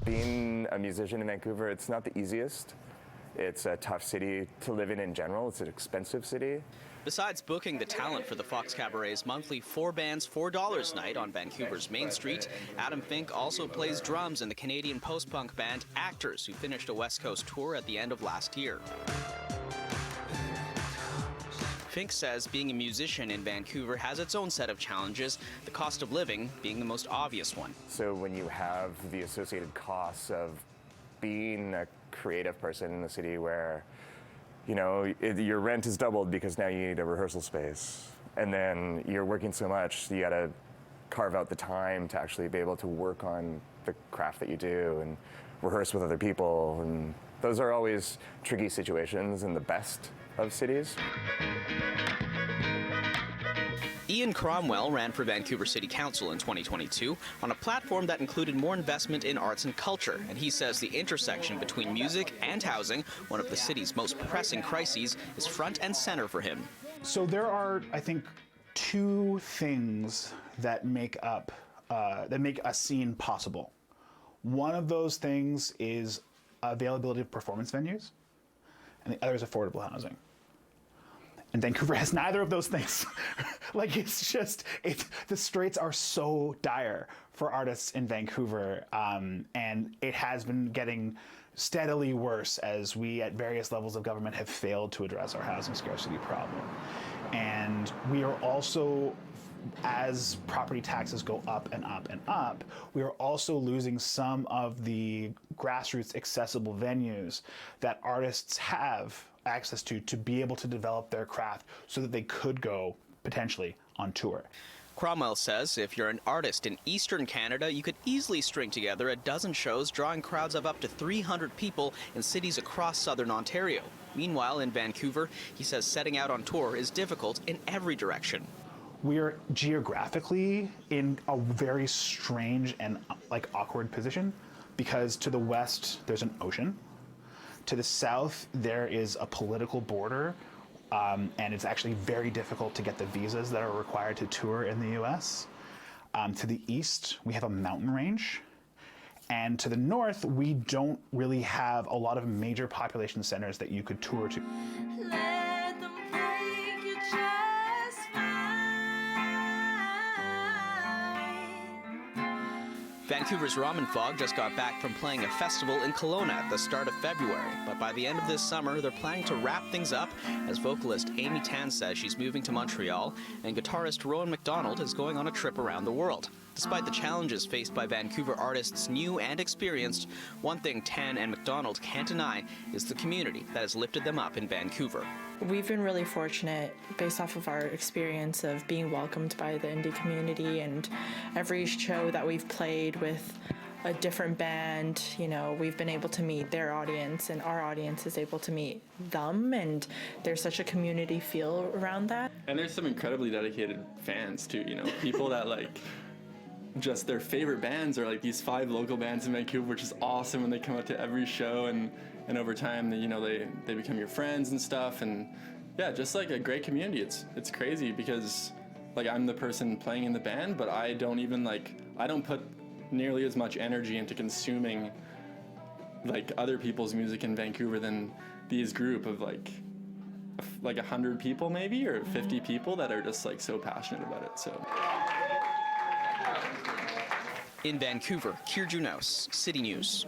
Being a musician in Vancouver, it's not the easiest. It's a tough city to live in general. It's an expensive city. Besides booking the talent for the Fox Cabaret's monthly 4 bands, $4 night on Vancouver's Main Street, Adam Fink also plays drums in the Canadian post-punk band Actors, who finished a West Coast tour at the end of last year. Fink says being a musician in Vancouver has its own set of challenges, the cost of living being the most obvious one. So when you have the associated costs of being a creative person in the city where, you know, your rent is doubled because now you need a rehearsal space, and then you're working so much, you gotta carve out the time to actually be able to work on the craft that you do and rehearse with other people, and those are always tricky situations in the best of cities. Ian Cromwell ran for Vancouver City Council in 2022 on a platform that included more investment in arts and culture, and he says the intersection between music and housing, one of the city's most pressing crises, is front and center for him. So there are, I think, two things that make a scene possible. One of those things is availability of performance venues, and the other is affordable housing. And Vancouver has neither of those things. Like, the straits are so dire for artists in Vancouver, and it has been getting steadily worse as we at various levels of government have failed to address our housing scarcity problem. And we are also, as property taxes go up and up and up, we are also losing some of the grassroots accessible venues that artists have access to be able to develop their craft so that they could go potentially on tour. Cromwell says if you're an artist in Eastern Canada, you could easily string together a dozen shows drawing crowds of up to 300 people in cities across southern Ontario. Meanwhile, in Vancouver, he says setting out on tour is difficult in every direction. We're geographically in a very strange and awkward position because to the west there's an ocean. To the south there is a political border, and it's actually very difficult to get the visas that are required to tour in the US. To the east we have a mountain range, and to the north we don't really have a lot of major population centers that you could tour to. Vancouver's Ramen Fog just got back from playing a festival in Kelowna at the start of February, but by the end of this summer, they're planning to wrap things up as vocalist Amy Tan says she's moving to Montreal, and guitarist Rowan McDonald is going on a trip around the world. Despite the challenges faced by Vancouver artists new and experienced, one thing Tan and McDonald can't deny is the community that has lifted them up in Vancouver. We've been really fortunate based off of our experience of being welcomed by the indie community, and every show that we've played with a different band, you know, we've been able to meet their audience and our audience is able to meet them, and there's such a community feel around that. And there's some incredibly dedicated fans too, you know, people that just their favorite bands are these 5 local bands in Vancouver, which is awesome when they come out to every show, and over time, you know, they become your friends and stuff, and yeah, just a great community. It's crazy because I'm the person playing in the band, but I don't even I don't put nearly as much energy into consuming other people's music in Vancouver than these group of 100 people maybe, or 50 people that are just so passionate about it. So. In Vancouver, Kier Junos, City News.